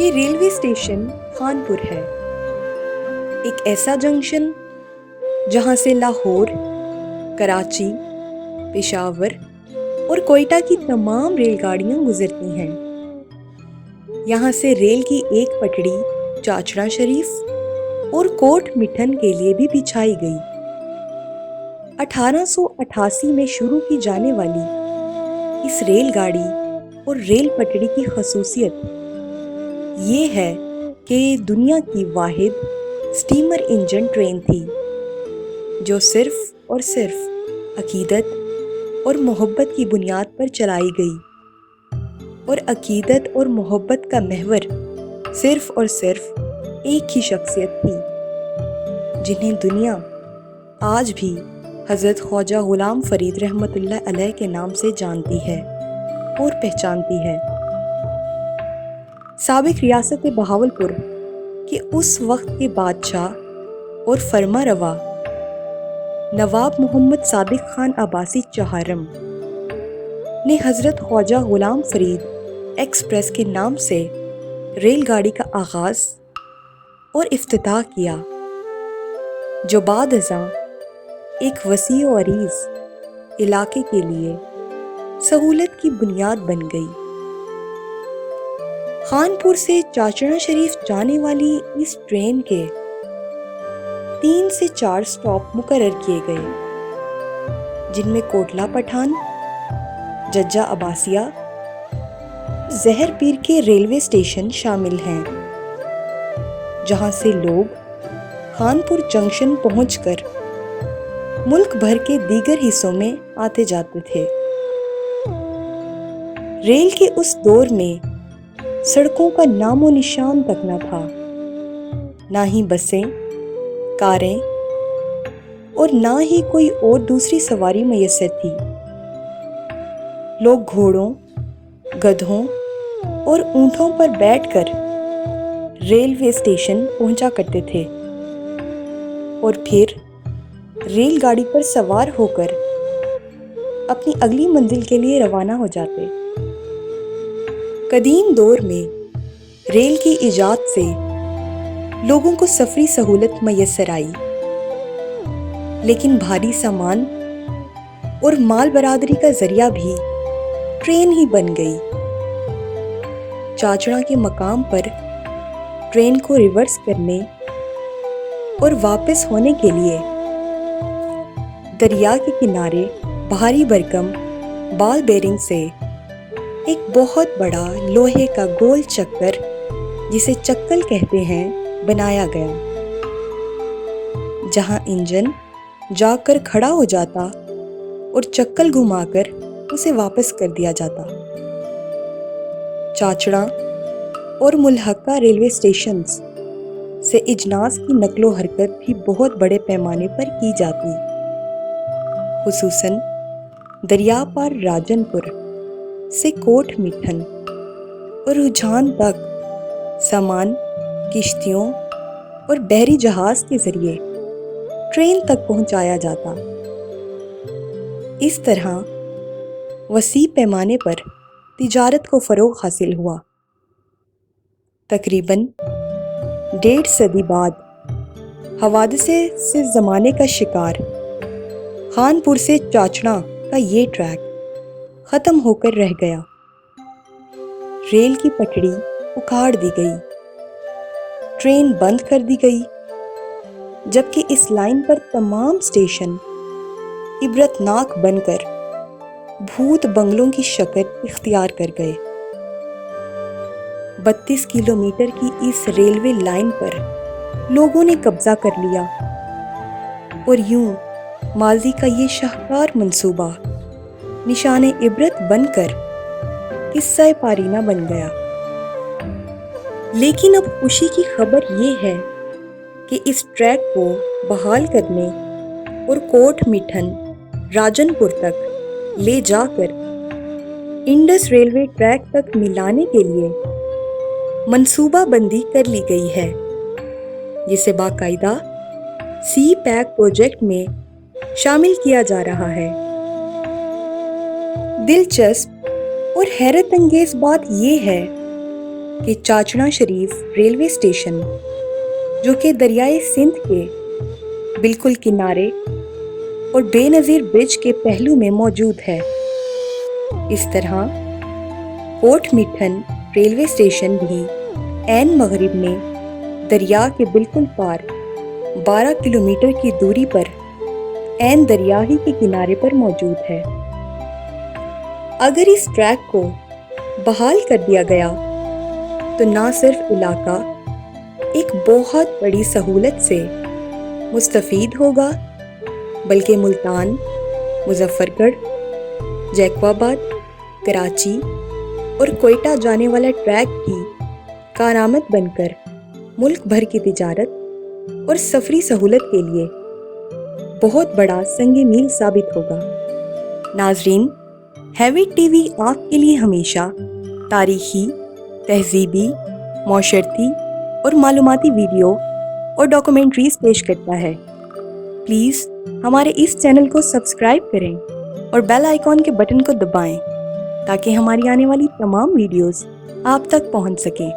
یہ railway station Khanpur ہے، ایک ایسا جنکشن جہاں سے لاہور، کراچی، پشاور اور کوئٹہ کی تمام ریل گاڑیاں گزرتی ہیں۔ یہاں سے ریل کی ایک پٹڑی چاچڑا شریف اور کوٹ مٹھن کے لیے بھی بچھائی گئی۔ 1888 میں شروع کی جانے والی اس ریل گاڑی اور ریل پٹڑی کی خصوصیت یہ ہے کہ دنیا کی واحد سٹیمر انجن ٹرین تھی جو صرف اور صرف عقیدت اور محبت کی بنیاد پر چلائی گئی، اور عقیدت اور محبت کا محور صرف اور صرف ایک ہی شخصیت تھی جنہیں دنیا آج بھی حضرت خواجہ غلام فرید رحمۃ اللہ علیہ کے نام سے جانتی ہے اور پہچانتی ہے۔ سابق ریاست بہاولپور کے اس وقت کے بادشاہ اور فرما روا نواب محمد صادق خان عباسی چہارم نے حضرت خواجہ غلام فرید ایکسپریس کے نام سے ریل گاڑی کا آغاز اور افتتاح کیا، جو بعد ازاں ایک وسیع و عریض علاقے کے لیے سہولت کی بنیاد بن گئی۔ خانپور سے چاچڑا شریف جانے والی اس ٹرین کے 3 سے 4 سٹاپ مقرر کیے گئے، جن میں کوٹلہ پٹھان، ججہ عباسیہ، زہر پیر کے ریلوے اسٹیشن شامل ہیں، جہاں سے لوگ خانپور جنکشن پہنچ کر ملک بھر کے دیگر حصوں میں آتے جاتے تھے۔ ریل کے اس دور میں سڑکوں کا نام و نشان تک نہ تھا، نہ ہی بسیں، کاریں اور نہ ہی کوئی اور دوسری سواری میسر تھی۔ لوگ گھوڑوں، گدھوں اور اونٹوں پر بیٹھ کر ریلوے اسٹیشن پہنچا کرتے تھے اور پھر ریل گاڑی پر سوار ہو کر اپنی اگلی منزل کے لیے روانہ ہو جاتے۔ قدیم دور میں ریل کی ایجاد سے لوگوں کو سفری سہولت میسر آئی، لیکن بھاری سامان اور مال برادری کا ذریعہ بھی ٹرین ہی بن گئی۔ چاچڑا کے مقام پر ٹرین کو ریورس کرنے اور واپس ہونے کے لیے دریا کے کنارے بھاری بھرکم بال بیرنگ سے ایک بہت بڑا لوہے کا گول چکر، جسے چکل کہتے ہیں، بنایا گیا، جہاں انجن جا کر کھڑا ہو جاتا اور چکل گھما کر اسے واپس کر دیا جاتا۔ چاچڑا اور ملحقہ ریلوے اسٹیشنز سے اجناس کی نقل و حرکت بھی بہت بڑے پیمانے پر کی جاتی، خصوصاً دریا پار راجن پور سے کوٹ مٹھن اور رجحان تک سامان کشتیوں اور بحری جہاز کے ذریعے ٹرین تک پہنچایا جاتا۔ اس طرح وسیع پیمانے پر تجارت کو فروغ حاصل ہوا۔ تقریباً 1.5 صدی بعد حوادثے سے زمانے کا شکار خانپور سے چاچڑا کا یہ ٹریک ختم ہو کر رہ گیا۔ ریل کی پٹڑی اکھاڑ دی گئی، ٹرین بند کر دی گئی، جبکہ اس لائن پر تمام اسٹیشن عبرتناک بن کر بھوت بنگلوں کی شکل اختیار کر گئے۔ 32 کلومیٹر کی اس ریلوے لائن پر لوگوں نے قبضہ کر لیا، اور یوں ماضی کا یہ شاہکار منصوبہ نشان عبرت بن کر قصہ پارینہ بن گیا۔ لیکن اب خوشی کی خبر یہ ہے کہ اس ٹریک کو بحال کرنے اور کوٹ مٹھن راجن پور تک لے جا کر انڈس ریلوے ٹریک تک ملانے کے لیے منصوبہ بندی کر لی گئی ہے، جسے باقاعدہ سی پیک پروجیکٹ میں شامل کیا جا رہا ہے۔ دلچسپ اور حیرت انگیز بات یہ ہے کہ چاچڑا شریف ریلوے اسٹیشن جو کہ دریائے سندھ کے بالکل کنارے اور بے نظیر برج کے پہلو میں موجود ہے۔ اس طرح کوٹ مٹھن ریلوے اسٹیشن بھی عین مغرب میں دریا کے بالکل پار 12 کلومیٹر کی دوری پر عین دریا ہی کے کنارے پر موجود ہے۔ اگر اس ٹریک کو بحال کر دیا گیا تو نہ صرف علاقہ ایک بہت بڑی سہولت سے مستفید ہوگا بلکہ ملتان، مظفر گڑھ، جیکو آباد، کراچی اور کوئٹہ جانے والا ٹریک بھی کارآمد بن کر ملک بھر کی تجارت اور سفری سہولت کے لیے بہت بڑا سنگ میل ثابت ہوگا۔ ناظرین، ہیوی ٹی وی آپ کے لیے ہمیشہ تاریخی، تہذیبی، معاشرتی اور معلوماتی ویڈیو اور ڈاکومنٹریز پیش کرتا ہے۔ پلیز ہمارے اس چینل کو سبسکرائب کریں اور بیل آئیکن کے بٹن کو دبائیں تاکہ ہماری آنے والی تمام ویڈیوز آپ تک پہنچ سکیں۔